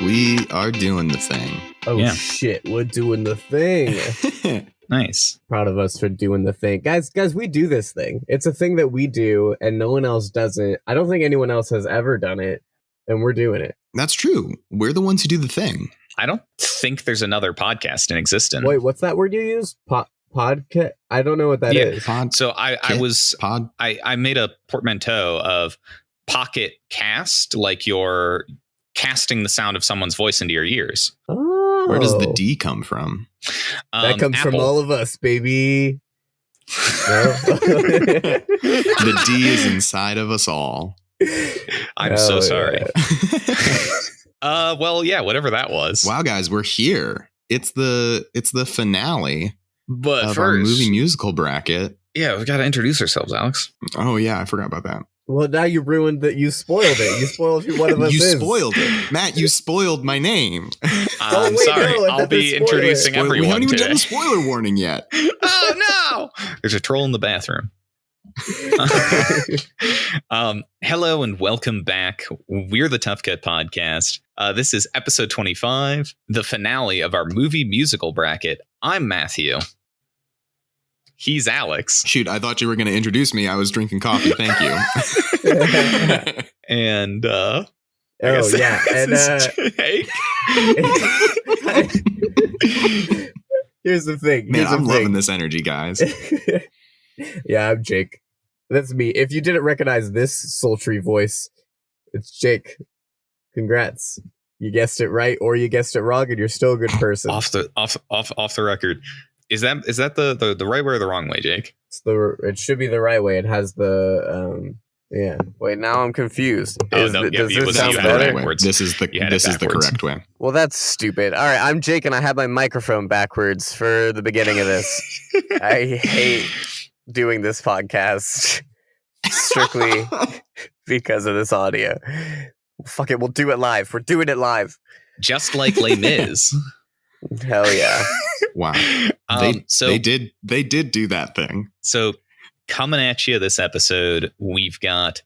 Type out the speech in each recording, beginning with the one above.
We are doing the thing. Oh, yeah. Shit. We're doing the thing. Nice. Proud of us for doing the thing. Guys, we do this thing. It's a thing that we do, and no one else does it. I don't think anyone else has ever done it, and we're doing it. That's true. We're the ones who do the thing. I don't think there's another podcast in existence. Wait, what's that word you use? Podcast? I don't know what that is. So I made a portmanteau of pocket cast, like you're casting the sound of someone's voice into your ears. Oh. Where does the D come from? That comes from all of us, baby. No? The D is inside of us all. I'm so sorry. Well, yeah, whatever that was. Wow, guys, we're here. It's the finale of our movie musical bracket. Yeah, we got to introduce ourselves, Alex. Oh, yeah, I forgot about that. Well, now you ruined that. You spoiled it. You spoiled who one of us is. You spoiled it. Matt, you spoiled my name. I'm sorry. No, I'll be introducing everyone We haven't even today. done a spoiler warning yet. Oh, no. There's a troll in the bathroom. Hello and welcome back. We're the Tough Cut Podcast. This is episode 25, the finale of our movie musical bracket. I'm Matthew. He's Alex. Shoot, I thought you were going to introduce me. I was drinking coffee. Thank you. And Jake. Here's the thing. Man, I'm loving this energy, guys. Yeah, I'm Jake. That's me. If you didn't recognize this sultry voice, it's Jake. Congrats. You guessed it right, or you guessed it wrong, and you're still a good person. Off the record. Is that the right way or the wrong way, Jake? It should be the right way. It has the yeah. Wait, now I'm confused. Does this sound better? This is the correct way. Well, that's stupid. All right, I'm Jake, and I have my microphone backwards for the beginning of this. I hate doing this podcast strictly because of this audio. Fuck it, we'll do it live. We're doing it live. Just like Les Mis. Hell yeah. Wow. They did do that thing. So coming at you this episode, we've got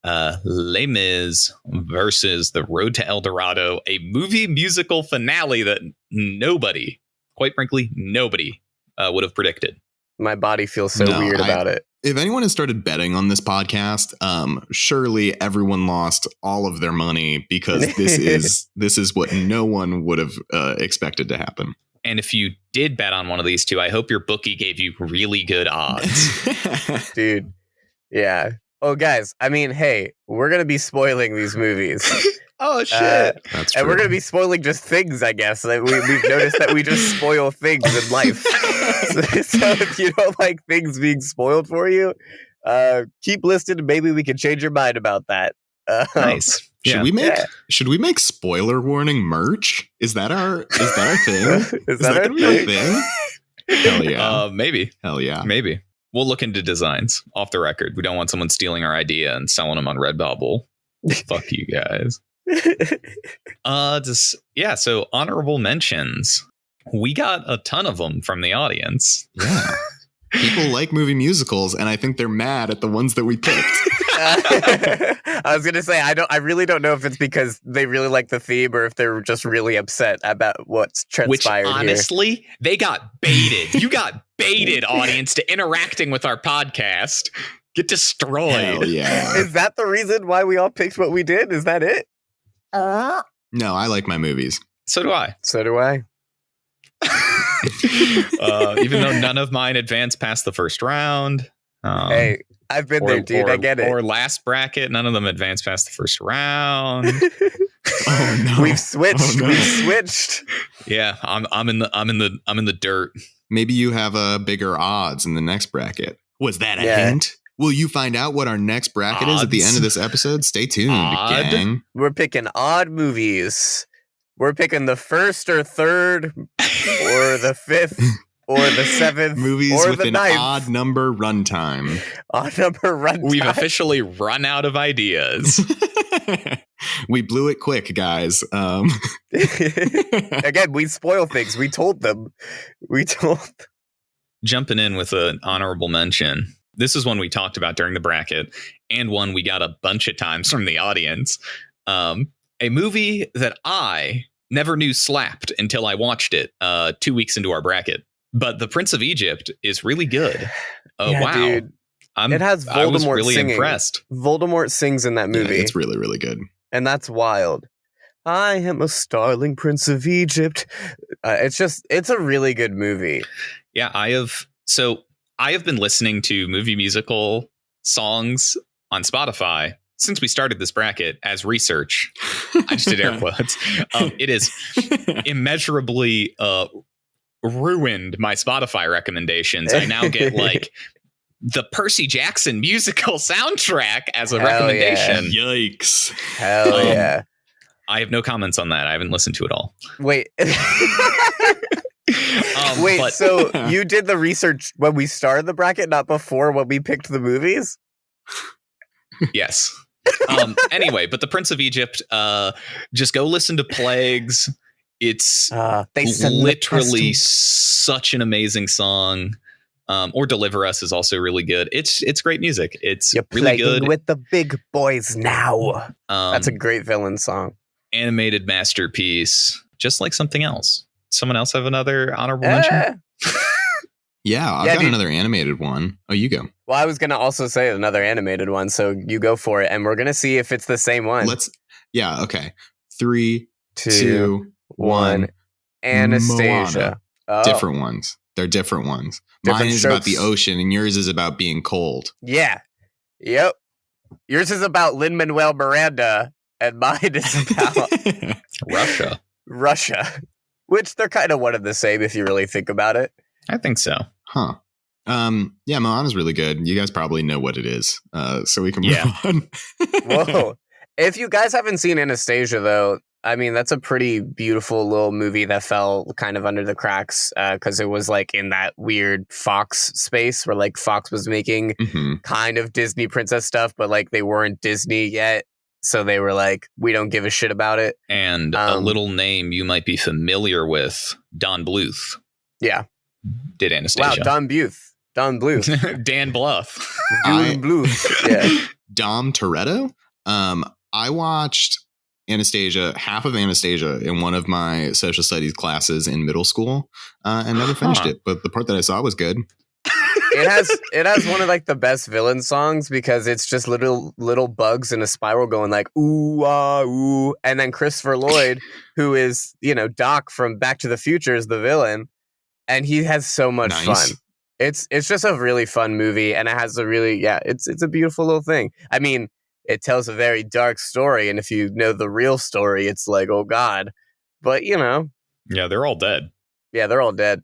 Les Mis versus The Road to El Dorado, a movie musical finale that nobody, quite frankly, nobody would have predicted. My body feels so weird about it. If anyone has started betting on this podcast, surely everyone lost all of their money because this is what no one would have expected to happen. And if you did bet on one of these two, I hope your bookie gave you really good odds. Dude. Yeah. Oh, guys, I mean, hey, we're going to be spoiling these movies. Oh, shit. That's true. And we're going to be spoiling just things, I guess. We've noticed that we just spoil things in life. So if you don't like things being spoiled for you, keep listening. Maybe we can change your mind about that. Nice. Should we make spoiler warning merch? Is that our thing? Is that gonna be our thing? Hell yeah. Maybe. Hell yeah. Maybe. We'll look into designs off the record. We don't want someone stealing our idea and selling them on Redbubble. Fuck you guys. So honorable mentions. We got a ton of them from the audience. Yeah. People like movie musicals, and I think they're mad at the ones that we picked. I was gonna say I really don't know if it's because they really like the theme or if they're just really upset about what's transpired. Which honestly, they got baited. You got baited, audience, to interacting with our podcast. Get destroyed. Hell yeah. Is that the reason why we all picked what we did? Is that it? No, I like my movies. So do I. So do I. Even though none of mine advanced past the first round. Hey, I've been there, dude. I get it. Or last bracket, none of them advanced past the first round. Oh no, we've switched. Oh, no. We've switched. Yeah, I'm in the dirt. Maybe you have bigger odds in the next bracket. Was that a hint? Will you find out what our next bracket is at the end of this episode? Stay tuned, gang. We're picking odd movies. We're picking the first or third or the fifth or the seventh movies or with the an ninth. odd number runtime. Odd number runtime. We've officially run out of ideas. We blew it quick, guys. Again, we spoil things. We told them. Jumping in with an honorable mention. This is one we talked about during the bracket and one we got a bunch of times from the audience. a movie that I never knew slapped until I watched it 2 weeks into our bracket. But The Prince of Egypt is really good. Yeah, Wow. dude. It has Voldemort I was really singing. Impressed. Voldemort sings in that movie. Yeah, it's really, really good. And that's wild. I am a starling prince of Egypt. It's a really good movie. Yeah, I have been listening to movie musical songs on Spotify since we started this bracket as research. I just did air quotes. It is immeasurably ruined my Spotify recommendations. I now get like the Percy Jackson musical soundtrack as a recommendation. Yeah. Yikes. Hell yeah. I have no comments on that. I haven't listened to it all. Wait. But So you did the research when we started the bracket, not before when we picked the movies? yes. Anyway, but The Prince of Egypt, just go listen to Plagues. It's literally such an amazing song. Or Deliver Us is also really good. It's great music. It's You're really playing good. with the big boys now. That's a great villain song. Animated masterpiece, just like Something Else. Someone else have another honorable mention? Yeah, I've got another animated one. Oh, you go. Well, I was going to also say another animated one, so you go for it, and we're going to see if it's the same one. Okay. 3, 2, 2, 1. Anastasia. Oh. Different ones. They're different ones. Mine is about the ocean, and yours is about being cold. Yeah. Yep. Yours is about Lin-Manuel Miranda, and mine is about Russia. Which they're kind of one and the same if you really think about it. I think so. Huh. Yeah, Moana's really good. You guys probably know what it is. So we can move on. Whoa. If you guys haven't seen Anastasia, though, I mean, that's a pretty beautiful little movie that fell kind of under the cracks because it was like in that weird Fox space where like Fox was making kind of Disney princess stuff, but like they weren't Disney yet. So they were like, we don't give a shit about it. And a little name you might be familiar with, Don Bluth. Yeah. Did Anastasia. Wow, Don Bluth. Dan Bluth. Don Bluth. Yeah. Dom Toretto. I watched Anastasia, half of Anastasia in one of my social studies classes in middle school and never finished it. But the part that I saw was good. It has one of like the best villain songs because it's just little bugs in a spiral going like ooh ah ooh, and then Christopher Lloyd, who is Doc from Back to the Future, is the villain, and he has so much fun. It's just a really fun movie, and it has a really it's a beautiful little thing. I mean, it tells a very dark story, and if you know the real story, it's like oh god, but yeah, they're all dead. Yeah, they're all dead.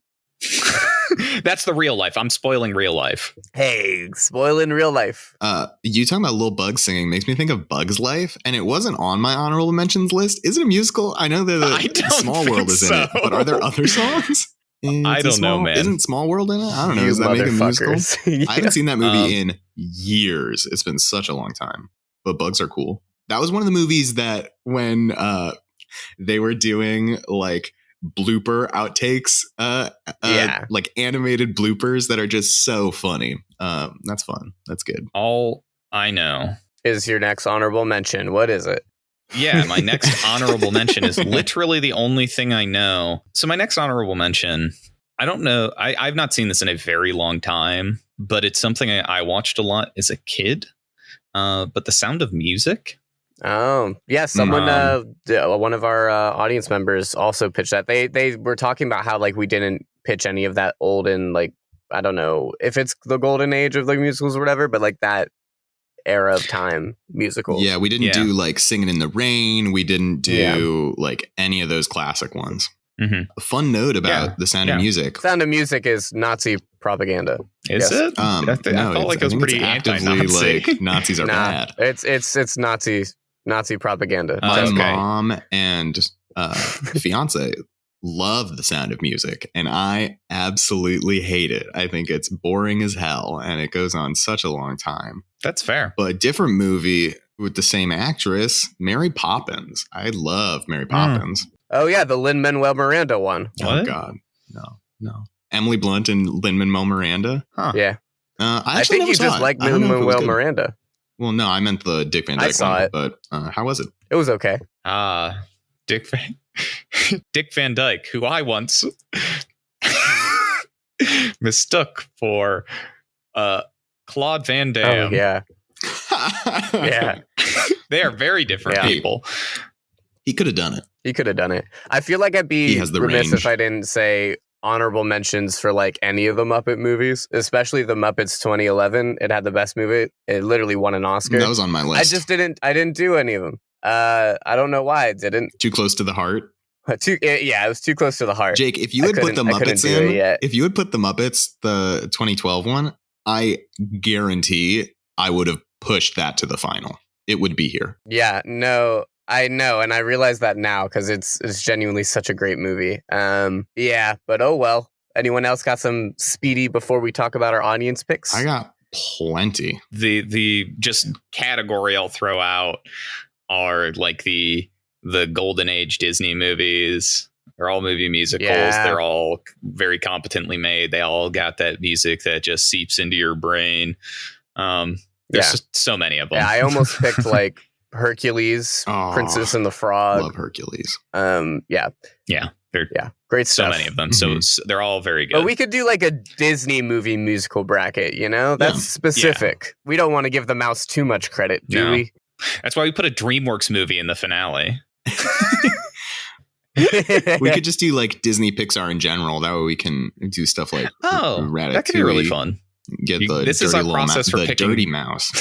That's the real life. I'm spoiling real life. Hey, spoiling real life. You talking about Lil Bug singing makes me think of Bug's Life, and it wasn't on my honorable mentions list. Is it a musical? I know that the Small World is in it, but are there other songs? I don't know, man. Isn't Small World in it? I don't know. Does that make a musical? Yeah. I haven't seen that movie in years. It's been such a long time. But bugs are cool. That was one of the movies that when they were doing like blooper outtakes, like animated bloopers that are just so funny. That's fun. That's good. All I know is your next honorable mention. What is it? Yeah, my next honorable mention is literally the only thing I know. So my next honorable mention, I don't know. I've not seen this in a very long time, but it's something I watched a lot as a kid. But The Sound of Music. Oh, yeah. Someone, one of our audience members also pitched that. They were talking about how like we didn't pitch any of that olden, like, I don't know if it's the golden age of like musicals or whatever, but like that era of time musicals. Yeah, we didn't do like Singing in the Rain. We didn't do like any of those classic ones. Mm-hmm. A fun note about The Sound of Music. Sound of Music is Nazi propaganda. Is it? I felt like it was pretty anti-Nazi. Like Nazis are bad. It's Nazi propaganda. My mom and fiance love The Sound of Music, and I absolutely hate it. I think it's boring as hell, and it goes on such a long time. That's fair. But a different movie with the same actress, Mary Poppins. I love Mary Poppins. Oh, yeah, the Lin-Manuel Miranda one. What? Oh, God. No. Emily Blunt and Lin-Manuel Miranda? Huh. Yeah. I think you just like Lin-Manuel Miranda. Well, no, I meant the Dick Van Dyke one, but how was it? It was okay. Dick Van Dyke, who I once mistook for Claude Van Damme. Oh yeah. Yeah. They are very different people. He could have done it. He could have done it. I feel like I'd be remiss range. if I didn't say honorable mentions for like any of the Muppet movies, especially the Muppets 2011. It had the best movie. It literally won an Oscar. That was on my list. I didn't do any of them. I don't know why I didn't. Too close to the heart. It was too close to the heart. Jake, if you had put the Muppets if you had put the Muppets, the 2012 one, I guarantee I would have pushed that to the final. It would be here. Yeah, no, I know, and I realize that now because it's genuinely such a great movie. Yeah, but oh well. Anyone else got some speedy before we talk about our audience picks? I got plenty. The just category I'll throw out are like the golden age Disney movies. They're all movie musicals. Yeah. They're all very competently made. They all got that music that just seeps into your brain. There's just so many of them. Yeah, I almost picked like Hercules, Princess and the Frog. Love Hercules. Yeah. Great so stuff. many of them. So they're all very good. But we could do like a Disney movie musical bracket, you know? That's specific. Yeah. We don't want to give the mouse too much credit, do we? That's why we put a DreamWorks movie in the finale. We could just do like Disney Pixar in general. That way we can do stuff like Ratatouille. That could be really fun. Get the this is our process for picking dirty mouse.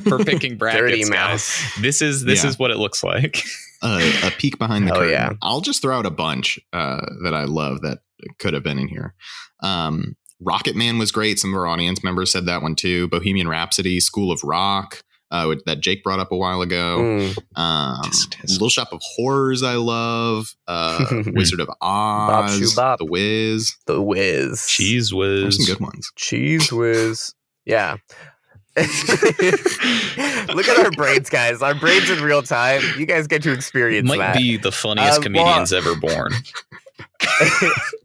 For picking brackets, dirty mouse. Guys. This is what it looks like. A peek behind the curtain. Yeah. I'll just throw out a bunch that I love that could have been in here. Rocket Man was great. Some of our audience members said that one too. Bohemian Rhapsody, School of Rock, that Jake brought up a while ago. Little Shop of Horrors, I love. Wizard of Oz, Bob. The Wiz. Cheese Whiz. There's some good ones. Cheese Whiz. Yeah. Look at our brains, guys. Our brains in real time. You guys get to experience Might that. be the funniest comedians ever born.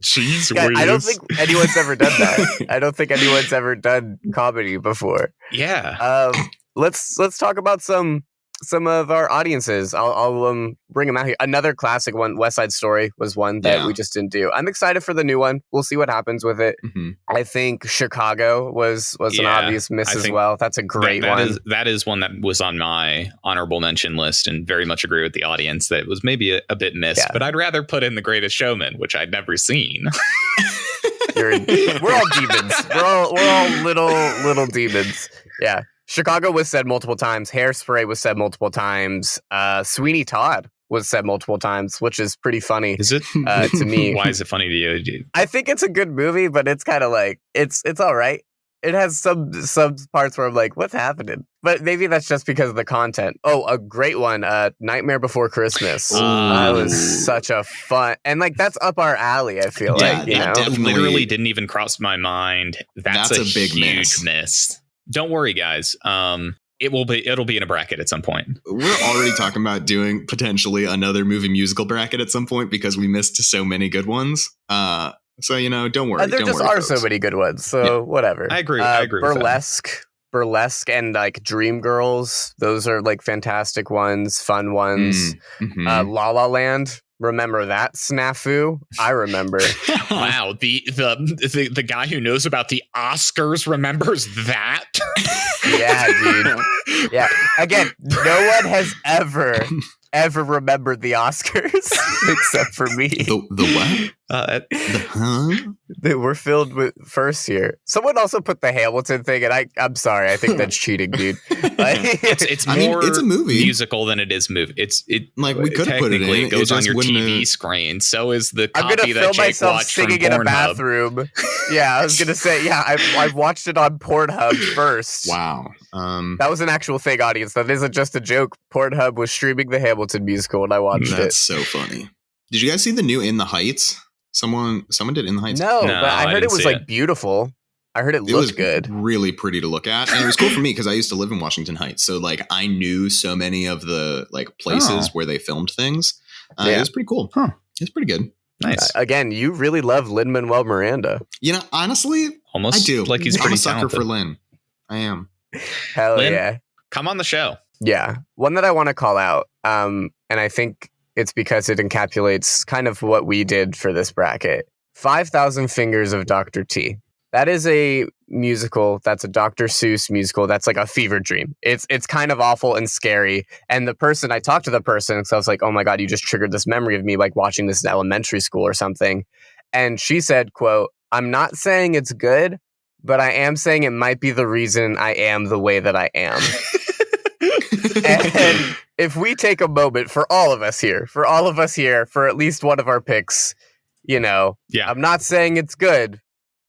Cheese Whiz. I don't think anyone's ever done that. I don't think anyone's ever done comedy before. Yeah. Let's talk about some of our audiences. I'll bring them out here. Another classic one, West Side Story, was one that we just didn't do. I'm excited for the new one. We'll see what happens with it. Mm-hmm. I think Chicago was an obvious miss as well. That's a great one. That is one that was on my honorable mention list, and very much agree with the audience that it was maybe a bit missed. But I'd rather put in The Greatest Showman, which I'd never seen. We're all demons. We're all little demons. Yeah. Chicago was said multiple times. Hairspray was said multiple times. Sweeney Todd was said multiple times, which is pretty funny. Is it to me? Why is it funny to you? I think it's a good movie, but it's kind of like it's all right. It has some parts where I'm like, what's happening? But maybe that's just because of the content. Oh, a great one, Nightmare Before Christmas. That was such a fun, and like that's up our alley. I feel like you know, literally didn't even cross my mind. That's a big huge miss. Don't worry, guys. It'll be in a bracket at some point. We're already talking about doing potentially another movie musical bracket at some point because we missed so many good ones. So don't worry. There just are so many good ones. So whatever. I agree. I agree. Burlesque, and like Dreamgirls. Those are like fantastic ones, fun ones. Mm-hmm. La La Land. Remember that snafu? I remember. Wow, the guy who knows about the Oscars remembers that. Yeah, dude. Yeah. Again, no one has ever remembered the Oscars except for me. The what? We're filled with first here. Someone also put the Hamilton thing, and I'm sorry. I think that's cheating, dude. It's more it's a movie musical than it is movie. We could have put it in. It goes on your TV screen. So is the copy that Jake watched from Pornhub. I'm gonna film myself singing in a bathroom. Yeah, I was gonna say. Yeah, I've watched it on Pornhub first. Wow, that was an actual thing, audience. That isn't just a joke. Pornhub was streaming the Hamilton musical, and I watched it. That's so funny. Did you guys see the new In the Heights? Someone did In the Heights. No, but I heard it was like beautiful. I heard it looked good. Really pretty to look at. And it was cool for me because I used to live in Washington Heights. So like I knew so many of the like places where they filmed things. It was pretty cool. Huh. It's pretty good. Nice. Again, you really love Lin-Manuel Miranda. Honestly, almost I do. Like he's pretty I'm a sucker talented. for Lin. I am. Hell Lin, yeah. come on the show. Yeah. One that I want to call out, and I think it's because it encapsulates kind of what we did for this bracket. 5,000 Fingers of Dr. T. That is a musical. That's a Dr. Seuss musical. That's like a fever dream. It's kind of awful and scary. And I talked to the person because I was like, oh my God, you just triggered this memory of me like watching this in elementary school or something. And she said, quote, I'm not saying it's good, but I am saying it might be the reason I am the way that I am. And if we take a moment for all of us here, for at least one of our picks, I'm not saying it's good,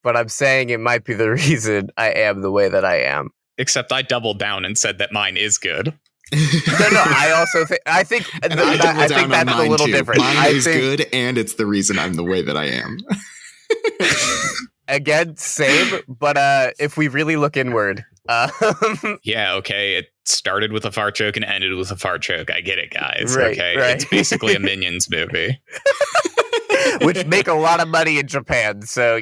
but I'm saying it might be the reason I am the way that I am. Except I doubled down and said that mine is good. No, I think that's a little different. Mine is good, and it's the reason I'm the way that I am. Again, same, but if we really look inward. Yeah, okay. It started with a fart joke and ended with a fart joke. I get it, guys. Right, okay. right. It's basically a Minions movie. Which make a lot of money in Japan, so,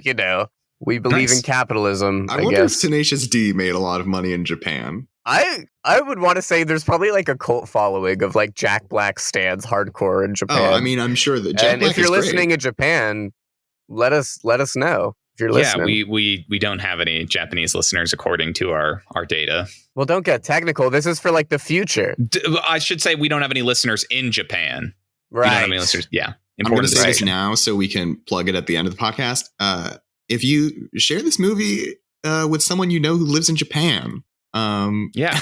we believe in capitalism, I wonder guess. if Tenacious D made a lot of money in Japan. I would want to say there's probably like a cult following of like Jack Black stands hardcore in Japan. Oh, I mean, I'm sure that Jack Black if you're is listening great. in Japan, let us know if you're listening. Yeah, we don't have any Japanese listeners according to our data. Well, don't get technical. This is for like the future. I should say we don't have any listeners in Japan. Right. We don't have any listeners. Yeah. I'm going to say this distinction. now so we can plug it at the end of the podcast. If you share this movie with someone you know who lives in Japan, yeah,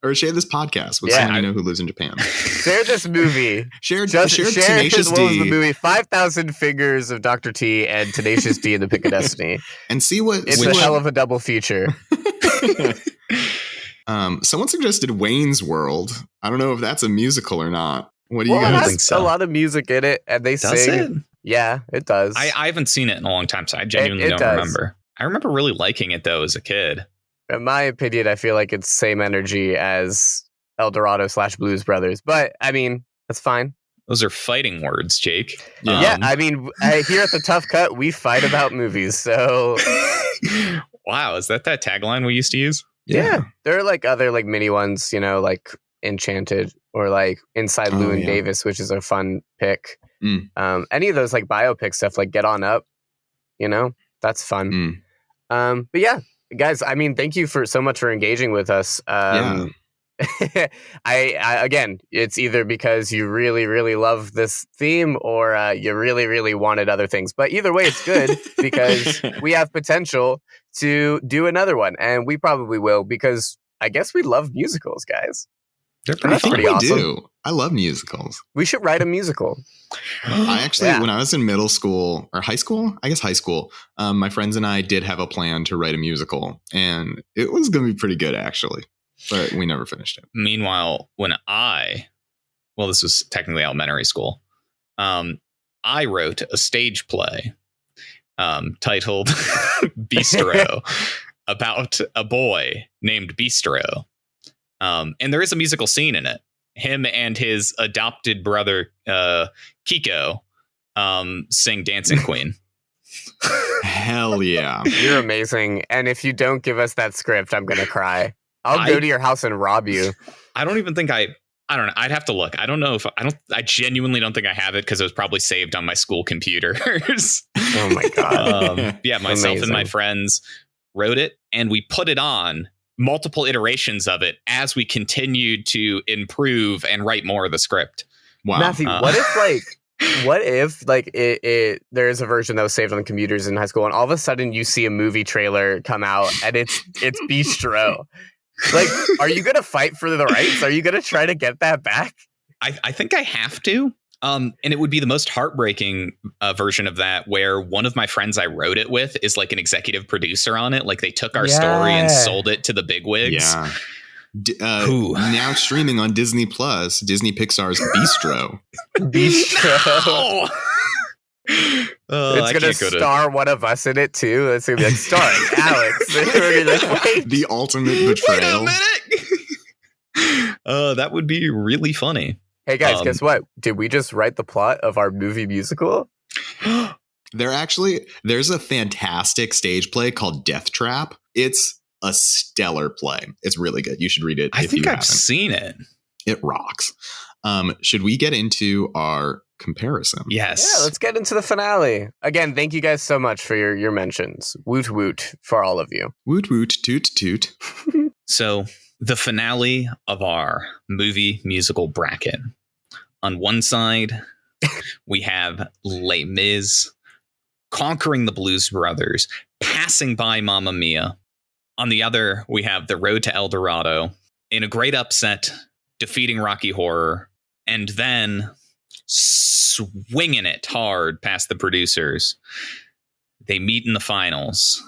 or share this podcast with someone you know who lives in Japan. Share this movie. share Tenacious D. What was the movie? 5,000 Fingers of Dr. T and Tenacious D in the Pick of Destiny. And see what it's a hell of a double feature. Someone suggested Wayne's World. I don't know if that's a musical or not. What do you It guys has think? a lot of music in it, and they Does sing. it? Yeah, it does. I haven't seen it in a long time, so I genuinely don't remember. I remember really liking it though as a kid. In my opinion, I feel like it's same energy as El Dorado / Blues Brothers, but I mean, that's fine. Those are fighting words, Jake. Yeah, I mean, here at the Tough Cut, we fight about movies, so. Wow, is that tagline we used to use? Yeah. There are like other like mini ones, like Enchanted or like Inside Llewyn Davis, which is a fun pick. Any of those like biopic stuff, like Get On Up, that's fun. But yeah, guys, I mean, thank you so much for engaging with us. I again, it's either because you really, really love this theme or you really, really wanted other things. But either way, it's good because we have potential to do another one, and we probably will because I guess we love musicals, guys. They're pretty awesome. Do. I love musicals. We should write a musical. I actually, when I was in middle school or high school, my friends and I did have a plan to write a musical, and it was going to be pretty good actually, but we never finished it. Meanwhile, this was technically elementary school, I wrote a stage play titled Bistro about a boy named Bistro. And there is a musical scene in it. Him and his adopted brother, Kiko, sing Dancing Queen. Hell yeah. You're amazing. And if you don't give us that script, I'm going to cry. I'll go to your house and rob you. I don't even think I don't know. I'd have to look. I don't know if I genuinely don't think I have it because it was probably saved on my school computers. Oh my God. Yeah, myself and my friends wrote it and we put it on multiple iterations of it as we continued to improve and write more of the script. Wow. Matthew, what if there's a version that was saved on the computers in high school and all of a sudden you see a movie trailer come out and it's Bistro? Like, are you going to fight for the rights? Are you going to try to get that back? I think I have to. And it would be the most heartbreaking version of that, where one of my friends I wrote it with is like an executive producer on it. Like they took our story and sold it to the bigwigs. Yeah. Now streaming on Disney Plus, Disney Pixar's Bistro. Bistro. No! It's going to star one of us in it too. It's going to be like starring Alex. The ultimate betrayal. Wait a minute. That would be really funny. Hey guys, guess what? Did we just write the plot of our movie musical? There's a fantastic stage play called Death Trap. It's a stellar play. It's really good. You should read it. I if think you I've haven't. seen it. It rocks. Should we get into our comparison? Yes. Yeah, let's get into the finale. Again, thank you guys so much for your mentions. Woot woot for all of you. Woot woot toot toot. So the finale of our movie musical bracket. On one side, we have Les Mis conquering the Blues Brothers, passing by Mamma Mia. On the other, we have The Road to El Dorado in a great upset, defeating Rocky Horror, and then swinging it hard past the producers. They meet in the finals.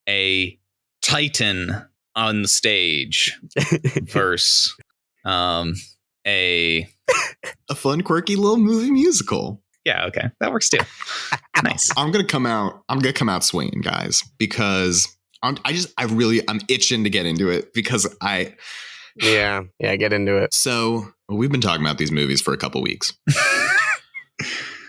A Titan on the stage versus a fun, quirky little movie musical. Yeah, okay. That works too. Nice. I'm gonna come out swinging, guys, because I'm itching to get into it because Yeah, get into it. So we've been talking about these movies for a couple weeks.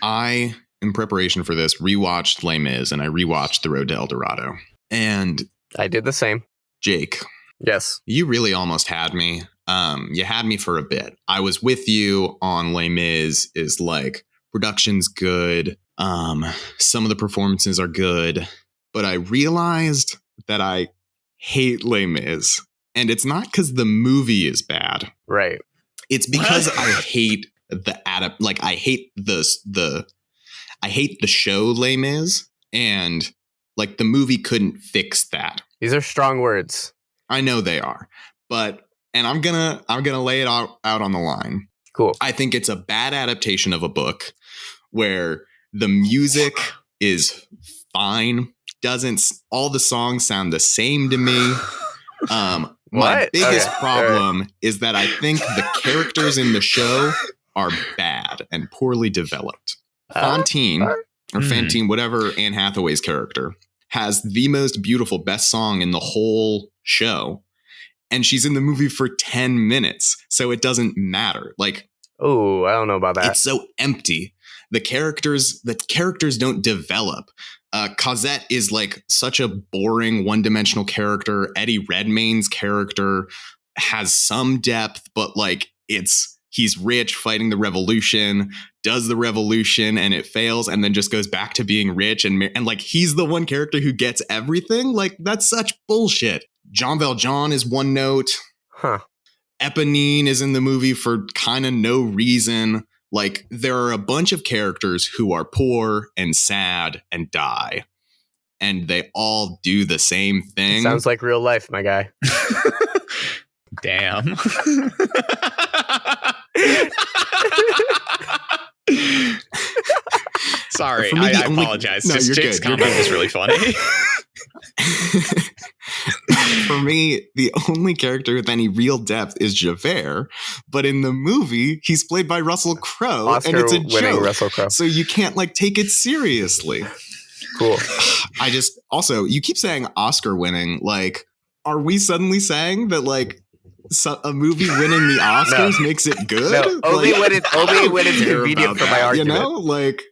I, in preparation for this, rewatched Les Mis and I rewatched The Road to El Dorado. And I did the same. Jake. Yes. You really almost had me. You had me for a bit. I was with you on Les Mis is like production's good. Some of the performances are good, but I realized that I hate Les Mis. And it's not because the movie is bad. Right. It's because I hate I hate the show Les Mis, and like the movie couldn't fix that. These are strong words. I know they are, and I'm gonna lay it out on the line. Cool. I think it's a bad adaptation of a book where the music is fine. All the songs sound the same to me. My biggest problem is that I think the characters in the show are bad and poorly developed. Fantine, whatever Anne Hathaway's character, has the most beautiful, best song in the whole show. And she's in the movie for 10 minutes. So it doesn't matter. Like, oh, I don't know about that. It's so empty. The characters don't develop. Cosette is like such a boring one-dimensional character. Eddie Redmayne's character has some depth, but like he's rich fighting the revolution, does the revolution and it fails, and then just goes back to being rich and like he's the one character who gets everything. Like that's such bullshit. Jean Valjean is one note. Huh. Eponine is in the movie for kind of no reason. Like, there are a bunch of characters who are poor and sad and die. And they all do the same thing. Sounds like real life, my guy. Damn. Sorry, I apologize. No, Just Jake's comment was really funny. For me, the only character with any real depth is Javert, but in the movie, he's played by Russell Crowe, and it's a joke. Russell Crowe. So you can't like take it seriously. Cool. Also, you keep saying Oscar winning. Like, are we suddenly saying that like a movie winning the Oscars makes it good? No, only when it's convenient for my argument. You know, like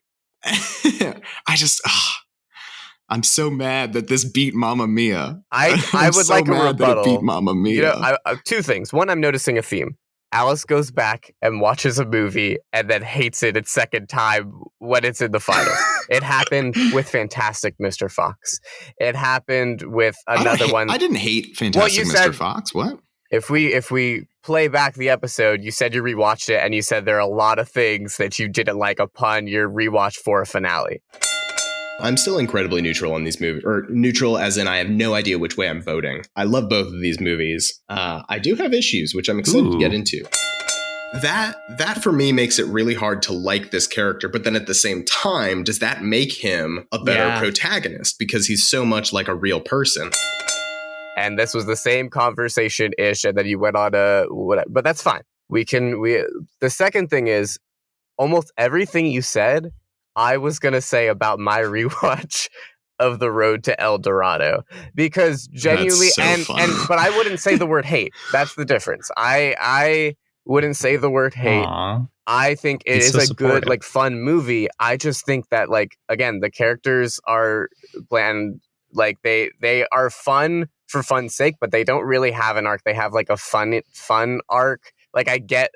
I'm so mad that this beat Mamma Mia. I would like a rebuttal. Beat Mamma Mia. You know, two things. One, I'm noticing a theme. Alice goes back and watches a movie and then hates it its second time when it's in the final. It happened with Fantastic Mr. Fox. It happened with another one. I didn't hate Fantastic Mr. Fox. What? If we play back the episode, you said you rewatched it and you said there are a lot of things that you didn't like upon your rewatch for a finale. I'm still incredibly neutral on these movies, or neutral as in I have no idea which way I'm voting. I love both of these movies. I do have issues, which I'm excited to get into. That for me makes it really hard to like this character, but then at the same time, does that make him a better protagonist because he's so much like a real person? And this was the same conversation-ish, and then you went on but that's fine. The second thing is, almost everything you said, I was going to say about my rewatch of The Road to El Dorado, because genuinely, but I wouldn't say the word hate. That's the difference. I wouldn't say the word hate. Aww. I think it is a good, like, fun movie. I just think that, like, again, the characters are bland. Like, they are fun for fun's sake, but they don't really have an arc. They have like a fun arc. Like I get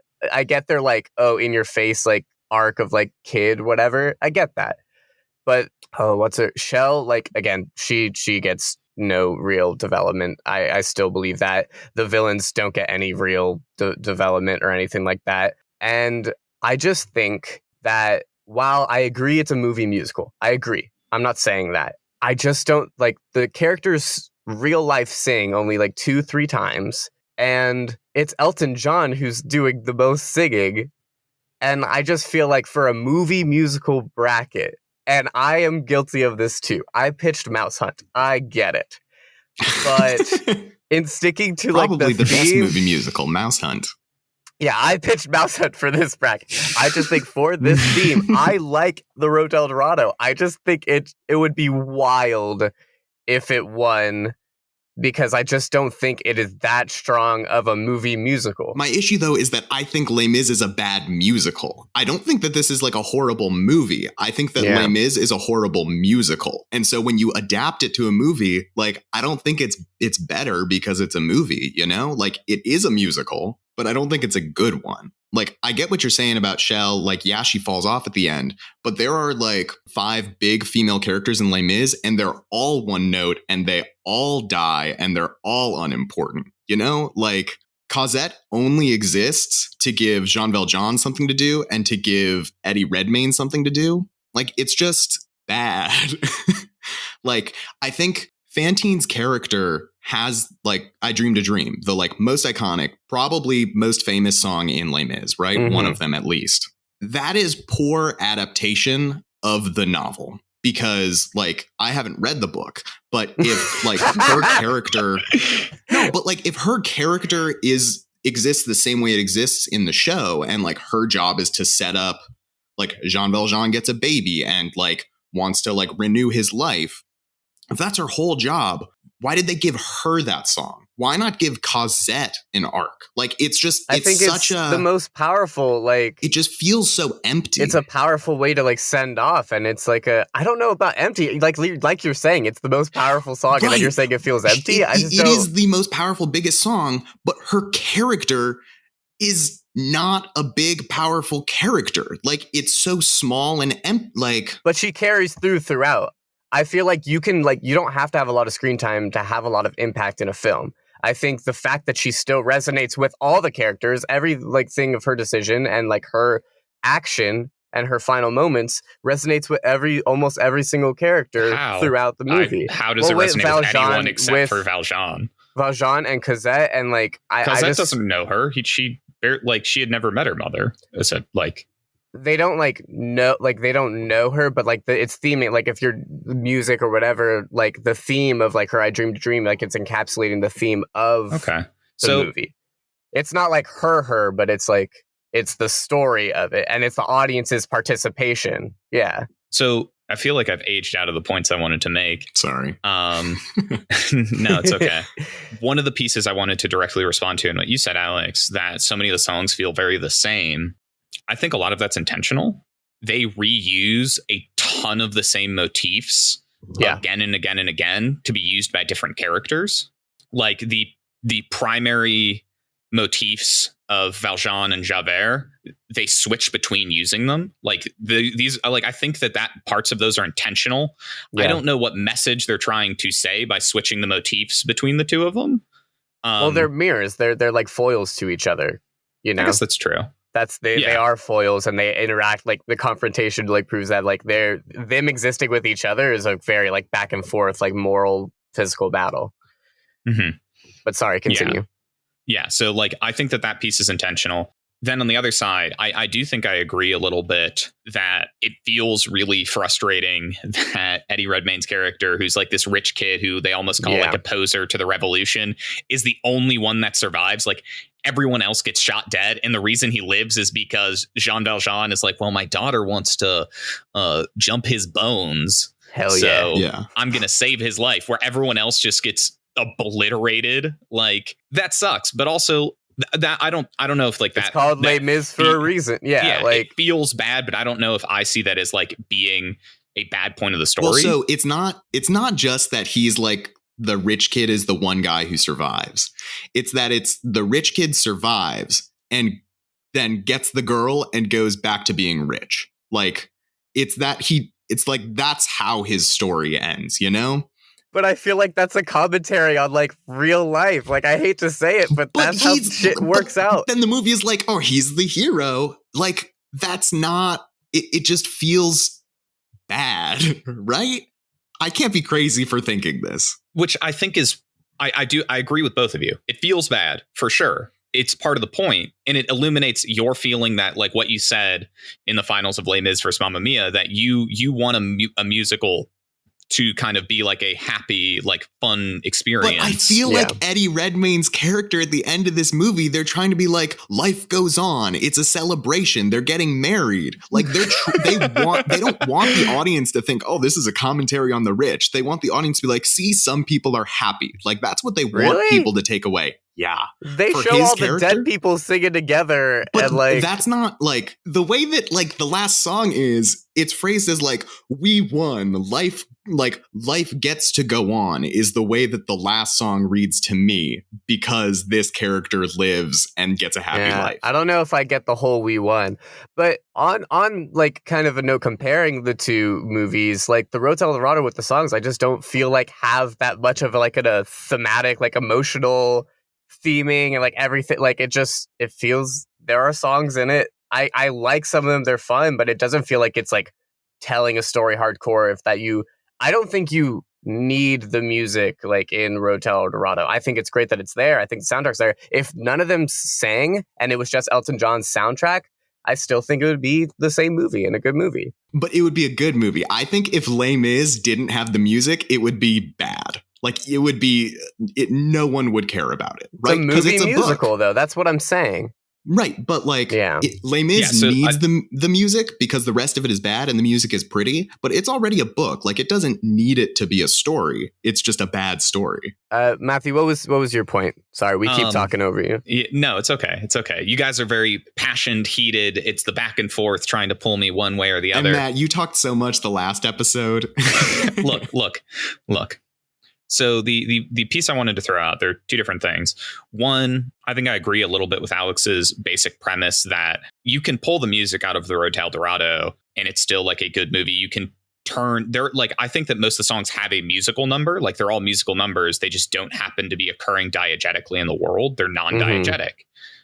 their like, oh, in your face, like arc of like kid, whatever. I get that. But what's her Shell? Like again, she gets no real development. I still believe that the villains don't get any real development or anything like that. And I just think that while I agree it's a movie musical, I agree. I'm not saying that. I just don't like the characters real life sing only like 2-3 times, and it's Elton John who's doing the most singing. And I just feel like for a movie musical bracket, and I am guilty of this too. I pitched Mouse Hunt. I get it. But in sticking to like probably the best theme, movie musical, Mouse Hunt. Yeah, I pitched Mouse Hunt for this bracket. I just think for this theme, I like The Road to El Dorado. I just think it would be wild if it won, because I just don't think it is that strong of a movie musical. My issue, though, is that I think Les Mis is a bad musical. I don't think that this is like a horrible movie. I think that Les Mis is a horrible musical. And so when you adapt it to a movie, like, I don't think it's better because it's a movie, you know? Like, it is a musical, but I don't think it's a good one. Like, I get what you're saying about Shell. Like, yeah, she falls off at the end, but there are like 5 big female characters in Les Mis, and they're all one note, and they all die, and they're all unimportant. You know, like Cosette only exists to give Jean Valjean something to do and to give Eddie Redmayne something to do. Like, it's just bad. Like, I think Fantine's character has like I Dreamed a Dream, the like most iconic, probably most famous song in Les Mis, right? Mm-hmm. One of them at least. That is poor adaptation of the novel, because like I haven't read the book, but if like her character, no, but like if her character exists the same way it exists in the show, and like her job is to set up like Jean Valjean gets a baby and like wants to like renew his life. If that's her whole job, why did they give her that song? Why not give Cosette an arc? Like, it's just, I think it's the most powerful, like... It just feels so empty. It's a powerful way to, like, send off, and it's like I don't know about empty. Like you're saying, it's the most powerful song, right. And then you're saying it feels empty? It is the most powerful, biggest song, but her character is not a big, powerful character. Like, it's so small and empty, like... But she carries throughout. I feel like you don't have to have a lot of screen time to have a lot of impact in a film. I think the fact that she still resonates with all the characters, every like thing of her decision and like her action and her final moments resonates with almost every single character throughout the movie. How does it resonate with anyone except for Valjean? Valjean and Cosette, and like Cosette doesn't know her. She had never met her mother. So like. They don't they don't know her, but like it's theming, like if you're music or whatever, like the theme of like her I Dreamed a Dream, like it's encapsulating the theme of the movie. It's not like her, but it's like it's the story of it, and it's the audience's participation. Yeah. So I feel like I've aged out of the points I wanted to make. Sorry. No, it's okay. One of the pieces I wanted to directly respond to, and what you said, Alex, that so many of the songs feel very the same. I think a lot of that's intentional. They reuse a ton of the same motifs again and again and again to be used by different characters. Like the primary motifs of Valjean and Javert, they switch between using them. Like I think that parts of those are intentional. Yeah. I don't know what message they're trying to say by switching the motifs between the two of them. Well, they're mirrors. They're like foils to each other. You know, I guess that's true. They are foils, and they interact. Like the confrontation like proves that like them existing with each other is a very like back and forth like moral physical battle. Mm-hmm. But sorry, continue. Yeah. So like I think that piece is intentional. Then on the other side, I do think I agree a little bit that it feels really frustrating that Eddie Redmayne's character, who's like this rich kid who they almost call like a poser to the revolution, is the only one that survives. Like everyone else gets shot dead. And the reason he lives is because Jean Valjean is like, well, my daughter wants to jump his bones. Hell yeah. So I'm going to save his life, where everyone else just gets obliterated. Like that sucks. But also, that I don't know if like that. It's called Les Mis for a reason. Yeah, like it feels bad, but I don't know if I see that as like being a bad point of the story. Well, so it's not just that he's like the rich kid is the one guy who survives. It's that it's the rich kid survives and then gets the girl and goes back to being rich. Like, it's like that's how his story ends, you know? But I feel like that's a commentary on like real life. Like, I hate to say it, but that's how shit works out. Then the movie is like, oh, he's the hero. Like, that's not, it just feels bad, right? I can't be crazy for thinking this. Which I think is, I agree with both of you. It feels bad for sure. It's part of the point, and it illuminates your feeling that, like what you said in the finals of Les Mis versus Mamma Mia, that you want a musical to kind of be like a happy, like fun experience. But I feel like Eddie Redmayne's character at the end of this movie, they're trying to be like, life goes on. It's a celebration. They're getting married. Like they don't want the audience to think, oh, this is a commentary on the rich. They want the audience to be like, see, some people are happy. Like, that's what they want people to take away. Yeah. They show all the dead people singing together. But and like, that's not like the way that like the last song is, it's phrased as like, we won, life gets to go on, is the way that the last song reads to me, because this character lives and gets a happy life. I don't know if I get the whole we won, but on like kind of a note comparing the two movies, like The Road to El Dorado with the songs, I just don't feel like have that much of like a thematic, like emotional theming and like everything. Like it feels, there are songs in it. I like some of them, they're fun, but it doesn't feel like it's like telling a story hardcore. I don't think you need the music like in Road to El Dorado. I think it's great that it's there. I think the soundtrack's there. If none of them sang and it was just Elton John's soundtrack, I still think it would be the same movie and a good movie. But it would be a good movie. I think if Les Mis didn't have the music, it would be bad. Like, it would be, no one would care about it, right? Because it's a musical, though. That's what I'm saying. Right, but like, Les Mis needs the music because the rest of it is bad and the music is pretty, but it's already a book. Like, it doesn't need it to be a story. It's just a bad story. Matthew, what was your point? Sorry, we keep talking over you. No, it's okay. It's okay. You guys are very passionate, heated. It's the back and forth trying to pull me one way or the other. And Matt, you talked so much the last episode. Look. So the piece I wanted to throw out, there are two different things. One, I think I agree a little bit with Alex's basic premise that you can pull the music out of The Road to El Dorado and it's still like a good movie. You can I think that most of the songs have a musical number, like they're all musical numbers. They just don't happen to be occurring diegetically in the world. They're non-diegetic.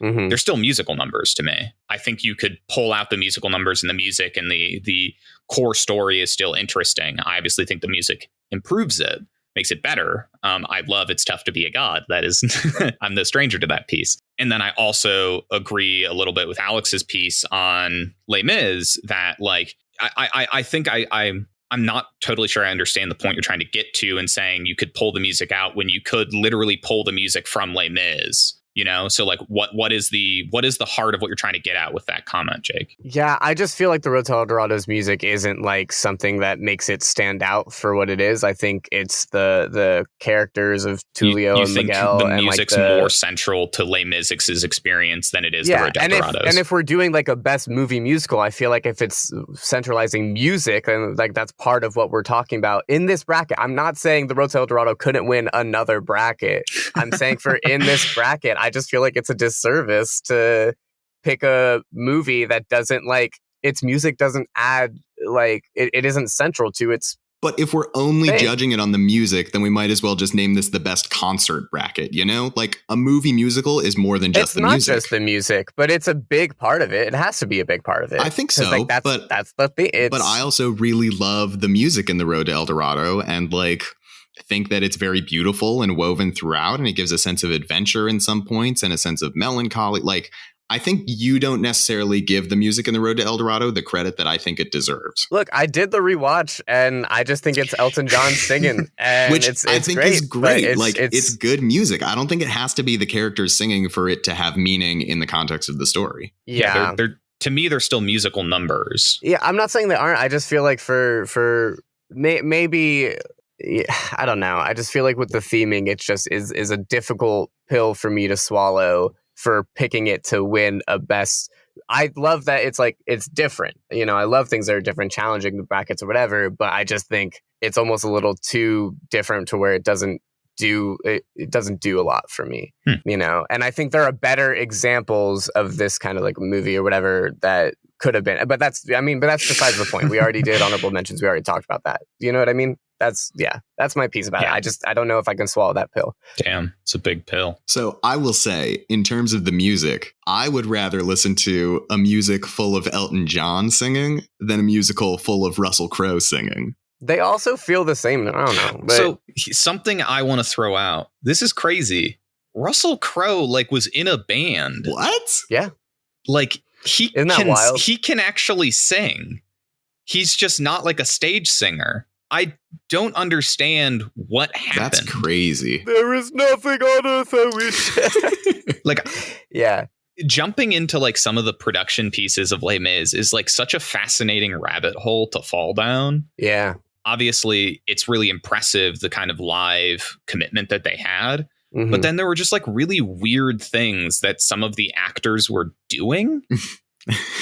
Mm-hmm. They're still musical numbers to me. I think you could pull out the musical numbers in the music and the core story is still interesting. I obviously think the music improves it, makes it better. I love It's Tough to Be a God. That is, I'm no stranger to that piece. And then I also agree a little bit with Alex's piece on Les Mis that like, I think I'm not totally sure I understand the point you're trying to get to in saying you could pull the music out when you could literally pull the music from Les Mis. You know, so like what is the heart of what you're trying to get at with that comment, Jake? Yeah, I just feel like The Road to El Dorado's music isn't like something that makes it stand out for what it is. I think it's the characters of Tulio and Miguel. The music's more central to Les Mis' experience than it is The Road to El Dorado's. And if we're doing like a best movie musical, I feel like if it's centralizing music, then like that's part of what we're talking about in this bracket. I'm not saying The Road to El Dorado couldn't win another bracket. I'm saying for in this bracket, I just feel like it's a disservice to pick a movie that doesn't like its music doesn't add like it isn't central to its. But if we're only judging it on the music, then we might as well just name this the best concert bracket, you know? Like a movie musical is more than just the music. It's not just the music, but it's a big part of it. It has to be a big part of it. I think so. Like, that's the thing. But I also really love the music in The Road to El Dorado and like think that it's very beautiful and woven throughout, and it gives a sense of adventure in some points and a sense of melancholy. Like, I think you don't necessarily give the music in The Road to El Dorado the credit that I think it deserves. Look, I did the rewatch, and I just think it's Elton John singing, and which it's I think great, is great. It's good music. I don't think it has to be the characters singing for it to have meaning in the context of the story. Yeah, they're to me, they're still musical numbers. Yeah, I'm not saying they aren't. I just feel like for maybe. Yeah, I don't know. I just feel like with the theming, it just is a difficult pill for me to swallow for picking it to win a best. I love that it's different. You know, I love things that are different, challenging the brackets or whatever, but I just think it's almost a little too different to where it doesn't it doesn't do a lot for me, you know. And I think there are better examples of this kind of like movie or whatever that could have been. But that's besides the point. We already did honorable mentions. We already talked about that. You know what I mean? That's my piece about it. I don't know if I can swallow that pill. Damn, it's a big pill. So I will say, in terms of the music, I would rather listen to a music full of Elton John singing than a musical full of Russell Crowe singing. They also feel the same. I don't know. But So something I want to throw out. This is crazy. Russell Crowe like was in a band. What? yeah, Like Isn't that wild? He can actually sing. He's just not like a stage singer. I don't understand what happened. That's crazy. there is nothing on earth I wish. Like yeah. jumping into like some of the production pieces of Les Mis is like such a fascinating rabbit hole to fall down. Yeah. Obviously, it's really impressive the kind of live commitment that they had. Mhm. But then there were just like really weird things that some of the actors were doing.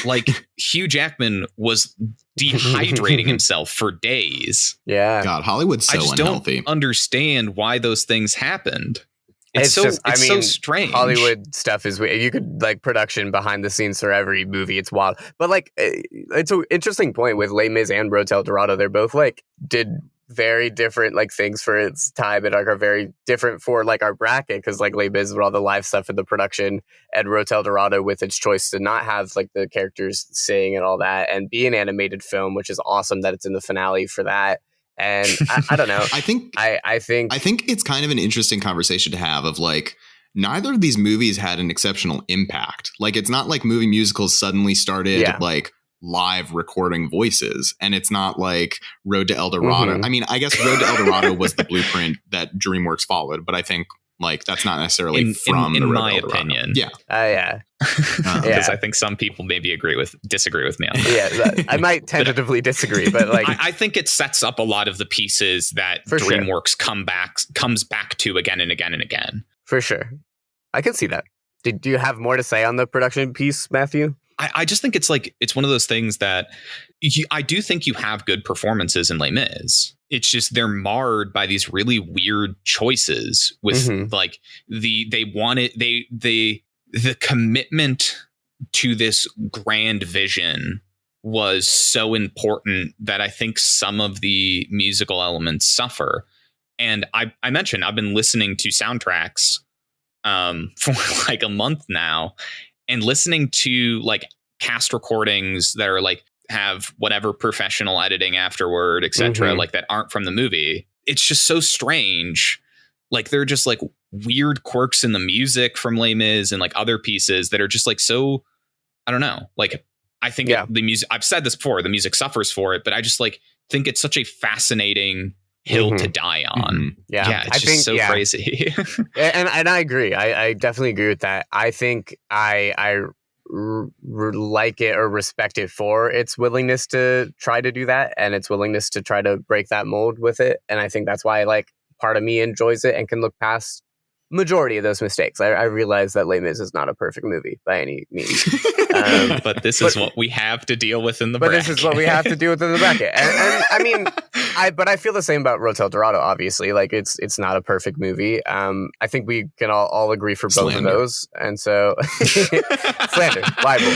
Like Hugh Jackman was dehydrating himself for days. yeah. God, Hollywood's I so just unhealthy. don't understand why those things happened. It's It's so just- I so mean, strange. Hollywood stuff is you could like production behind the scenes for every movie. It's wild, but like it's an interesting point with Les Mis and Road to El Dorado. They're both like did very different like things for its time and are very different for like our bracket because like Les Mis with all the live stuff in the production and Road to El Dorado with its choice to not have like the characters sing and all that and be an animated film, which is awesome that it's in the finale for that. And I don't know. I think I think it's kind of an interesting conversation to have of like, neither of these movies had an exceptional impact. Like, it's not like movie musicals suddenly started like live recording voices, and it's not like Road to El Dorado. Mhm. I mean, I guess Road to El Dorado was the blueprint that DreamWorks followed, but I think like that's not necessarily from in the Road my to El Dorado. opinion. Yeah. yeah. Because Yeah. I think some people maybe disagree with me on that. Yeah, I might tentatively disagree, but like I think it sets up a lot of the pieces that For sure. DreamWorks comes back to again and again and again. for sure, I can see that. Do you have more to say on the production piece, Matthew? I just think it's like it's one of those things that I do think you have good performances in Les Mis. It's just they're marred by these really weird choices with Mhm. like the commitment to this grand vision was so important that I think some of the musical elements suffer. And I mentioned I've been listening to soundtracks for like a month now, and listening to like cast recordings that are like have whatever professional editing afterward, etc., Mhm. like that aren't from the movie. It's just so strange. Like they're just like weird quirks in the music from Les Mis and like other pieces that are just like so, I don't know. Like I think the music, I've said this before, the music suffers for it, but I just like think it's such a fascinating hill Mhm. to die on. Mhm. Yeah, It's just so crazy. and I agree. I definitely agree with that. I think I like it or respect it for its willingness to try to do that and its willingness to try to break that mold with it. And I think that's why like part of me enjoys it and can look past majority of those mistakes. I realize that Les Mis is not a perfect movie by any means. But this is what we have to deal with in the But bracket. this is what we have to do within the bracket. And I mean, I feel the same about Road to El Dorado, obviously. Like it's not a perfect movie. I think we can all agree for both Slander. of those. And so slander, libel.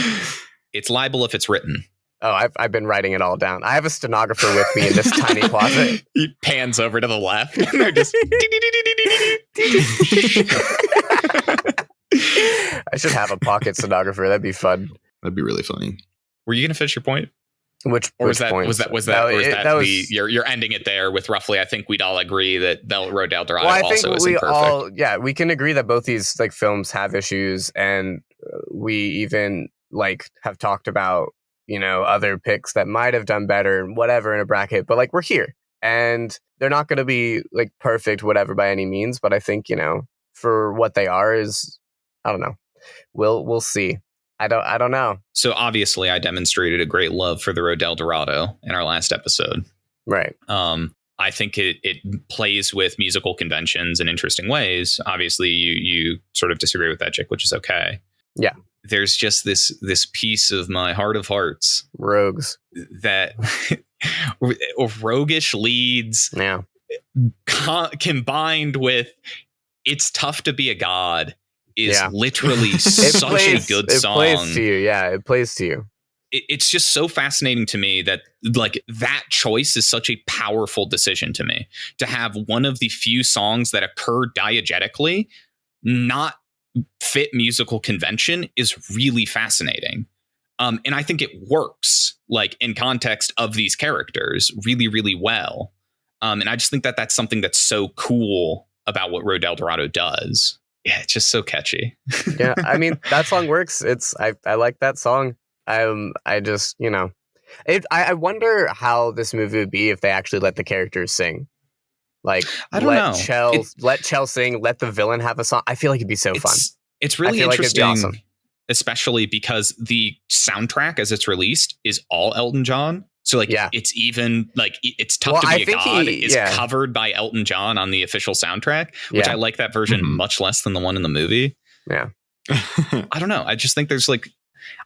It's libel if it's written. Oh, I've been writing it all down. I have a stenographer with me in this tiny closet. He pans over to the left. And they're just I should have a pocket stenographer. That'd be fun. That'd be really funny. Were you going to finish your point? Which Or was was you're ending it there with roughly? I think we'd all agree that Road to El Dorado well, I also think isn't we perfect. we can agree that both these like films have issues, and we even like have talked about other picks that might have done better and whatever in a bracket, but like we're here and they're not going to be like perfect whatever by any means, but I think for what they are is I don't know, we'll see. I don't know. So obviously, I demonstrated a great love for the Road to El Dorado in our last episode. Right. I think it plays with musical conventions in interesting ways. Obviously, you sort of disagree with that, Chick, which is okay. Yeah. There's just this piece of my heart of hearts Rogues. that roguish leads, Yeah. combined with It's Tough to Be a God is Yeah. literally such a good song. It plays to you. Yeah, it plays to you. It's just so fascinating to me that like that choice is such a powerful decision to me, to have one of the few songs that occur diegetically not fit musical convention is really fascinating. And I think it works like in context of these characters really, really well. And I just think that that's something that's so cool about what Road to El Dorado does. Yeah, it's just so catchy. Yeah, I mean, that song works. I like that song. I just, you know, I wonder how this movie would be if they actually let the characters sing. Like, I don't know. Let Chell sing, let the villain have a song. I feel like it'd be so fun. It's really like it'd be interesting, awesome. Especially because the soundtrack as it's released is all Elton John. So like, it's even like It's Tough to Be a God is covered by Elton John on the official soundtrack, which I like that version much less than the one in the movie. Yeah. I don't know. I just think there's like,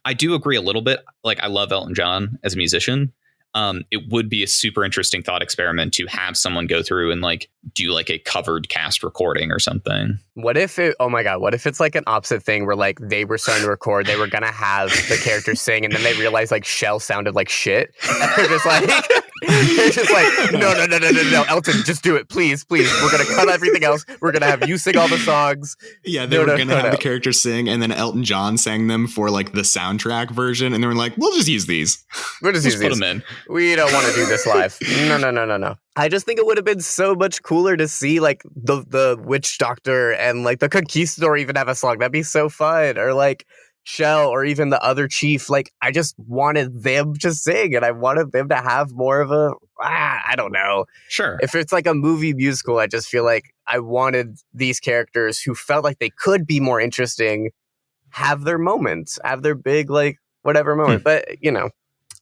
I do agree a little bit. Like, I love Elton John as a musician. It would be a super interesting thought experiment to have someone go through and like do like a covered cast recording or something. What if it's like an opposite thing where like they were starting to record, they were gonna have the characters sing, and then they realized like Shell sounded like shit. And they're just like no, Elton, just do it, please. We're gonna cut everything else. We're gonna have you sing all the songs. Yeah, they were gonna have the characters sing, and then Elton John sang them for like the soundtrack version, and they were like, "We'll just use these. We'll just put them in. We don't want to do this live. No. I just think it would have been so much cooler to see like the witch doctor and like the conquistador even have a song. That'd be so fun. Or like Shell or even the other chief. Like, I just wanted them to sing, and I wanted them to have more of a I don't know. Sure. If it's like a movie musical, I just feel like I wanted these characters who felt like they could be more interesting have their moments, have their big like whatever moment. But you know,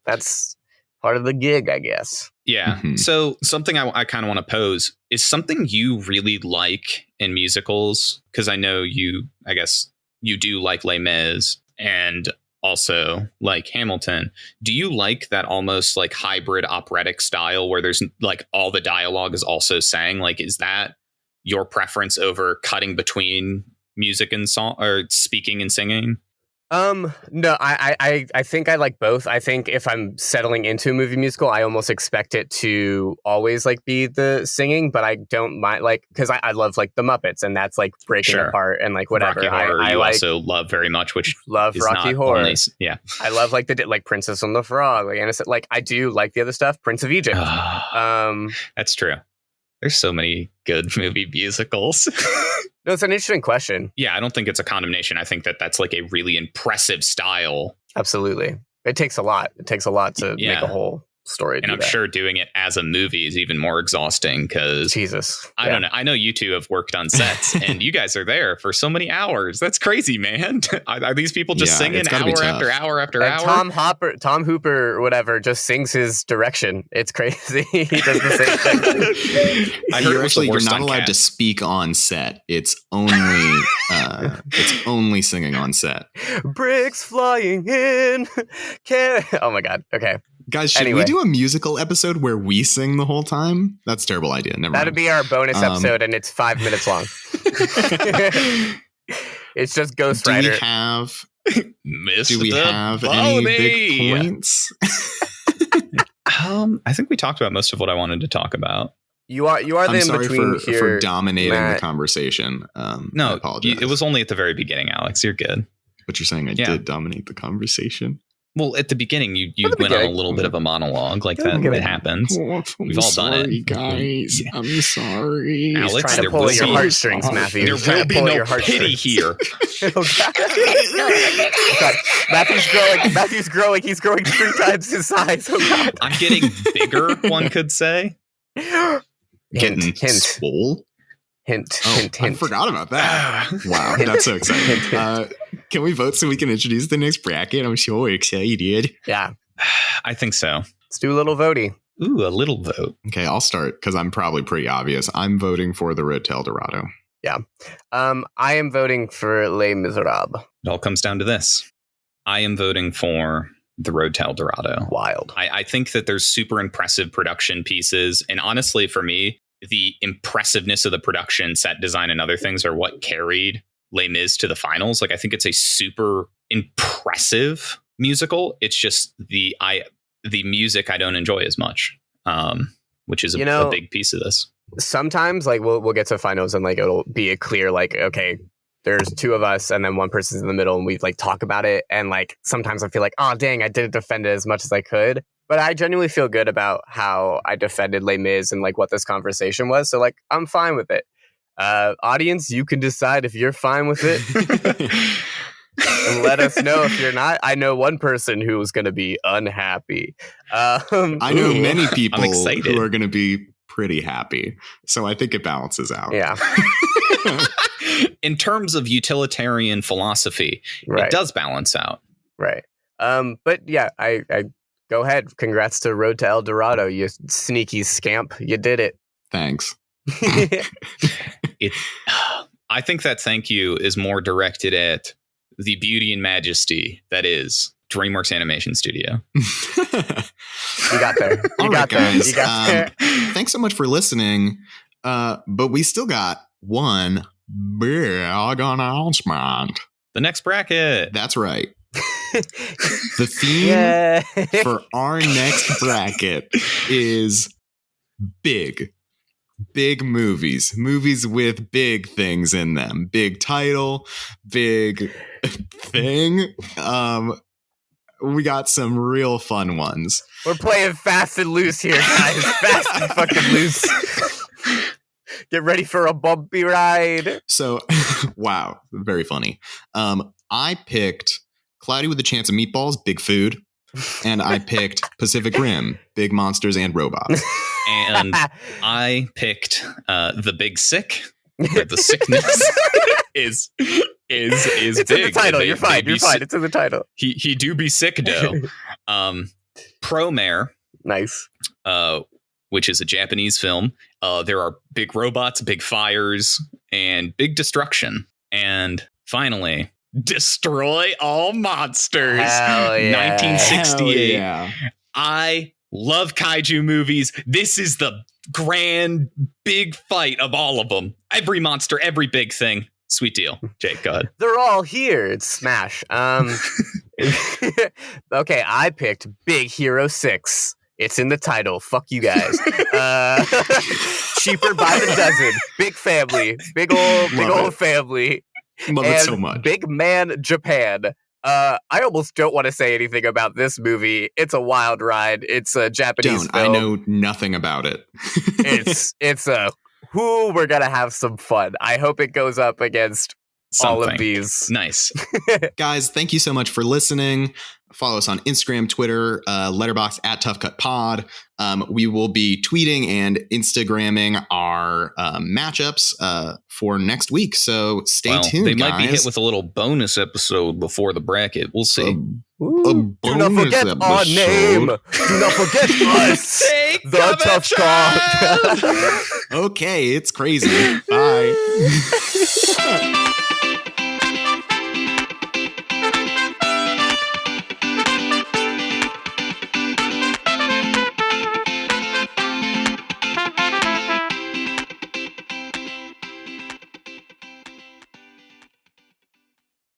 that's part of the gig, I guess. Yeah. Mm-hmm. So something I kind of want to pose is something you really like in musicals, because I know I guess you do like Les Mis and also like Hamilton. Do you like that almost like hybrid operatic style where there's like all the dialogue is also sang? Like, is that your preference over cutting between music and song, or speaking and singing? No, I think I like both. I think if I'm settling into a movie musical, I almost expect it to always like be the singing, but I don't mind, like, because I love like the Muppets, and that's like breaking apart and like whatever. Rocky Horror, I like, also love very much, which love Rocky Horror. Only, yeah, I love like like Princess and the Frog, like Innocent. Like, I do like the other stuff. Prince of Egypt. That's true. There's so many good movie musicals. No, it's an interesting question. Yeah, I don't think it's a condemnation. I think that that's like a really impressive style. Absolutely. It takes a lot. It takes a lot to make a whole story. And I'm sure doing it as a movie is even more exhausting because I don't know. I know you two have worked on sets and you guys are there for so many hours. That's crazy, man. Are these people just singing hour after hour after hour? Tom Hooper or whatever just sings his direction. It's crazy. He does the same thing. You're not allowed to speak on set. It's only singing on set. Bricks flying in. Oh my God. Okay. Guys, should we do a musical episode where we sing the whole time? That's a terrible idea. Never mind. That'd be our bonus episode, and it's 5 minutes long. It's just Ghost Rider. Do we have any big points? I think we talked about most of what I wanted to talk about. You are the in-between here, for dominating Matt. The conversation. No, I apologize. It was only at the very beginning, Alex. You're good. But you're saying I did dominate the conversation? Well, at the beginning, you went on a little bit of a monologue like that. It happens. We've all done it. Guys. I'm sorry. Alex, trying to pull at your heartstrings, Matthew. There will be no pity here. God. Matthew's growing. He's growing 3 times his size. Oh, God. I'm getting bigger, one could say. Hint. Swole? Hint. I forgot about that. Wow, that's so exciting. Can we vote so we can introduce the next bracket? I'm so excited. Yeah. I think so. Let's do a little votey. Ooh, a little vote. Okay, I'll start because I'm probably pretty obvious. I'm voting for The Road to El Dorado. Yeah. I am voting for Les Miserables. It all comes down to this. I am voting for The Road to El Dorado. Wild. I think that there's super impressive production pieces. And honestly, for me, the impressiveness of the production, set design, and other things are what carried Les Mis to the finals. Like, I think it's a super impressive musical. It's just the music I don't enjoy as much, which is a big piece of this. Sometimes, like, we'll get to finals and like it'll be a clear, like, okay, there's two of us and then one person's in the middle and we like talk about it, and like sometimes I feel like, oh dang, I didn't defend it as much as I could, but I genuinely feel good about how I defended Les Mis and like what this conversation was, so like I'm fine with it. Audience, you can decide if you're fine with it. And let us know if you're not. I know one person who is going to be unhappy. I know many people who are going to be pretty happy. So I think it balances out. Yeah. In terms of utilitarian philosophy, it does balance out. Right. But yeah, I go ahead. Congrats to Road to El Dorado, you sneaky scamp. You did it. Thanks. I think that thank you is more directed at the beauty and majesty that is DreamWorks Animation Studio. You got there. You got there. Thanks so much for listening. But we still got one big announcement. The next bracket. That's right. The theme for our next bracket is big movies with big things in them. Big title, big thing. We got some real fun ones. We're playing fast and loose here, guys. Fast and fucking loose. Get ready for a bumpy ride. So, wow, very funny. I picked Cloudy with a Chance of Meatballs, big food. And I picked Pacific Rim, big monsters and robots. And I picked The Big Sick. The sickness is it's big. In the title. You're fine. It's in the title. He do be sick though. Promare. Nice. Which is a Japanese film. There are big robots, big fires, and big destruction. And finally, Destroy All Monsters. Hell yeah. 1968. Hell yeah. I love kaiju movies. This is the grand big fight of all of them. Every monster, every big thing. Sweet deal. Jake, go ahead. They're all here. It's Smash. Okay, I picked Big Hero 6. It's in the title. Fuck you guys. Cheaper by the dozen. Big family. Big old family. Love it so much. Big man Japan. I almost don't want to say anything about this movie. It's a wild ride. It's a Japanese film. I know nothing about it. It's a we're gonna have some fun. I hope it goes up against all of these. Nice. Guys, thank you so much for listening. Follow us on Instagram, Twitter, Letterboxd @ToughCutPod. We will be tweeting and Instagramming our matchups for next week. So stay tuned, they might guys. be hit with a little bonus episode before the bracket. We'll see. Do not forget our name. Do not forget us. The Tough Talk. Okay, it's crazy. Bye.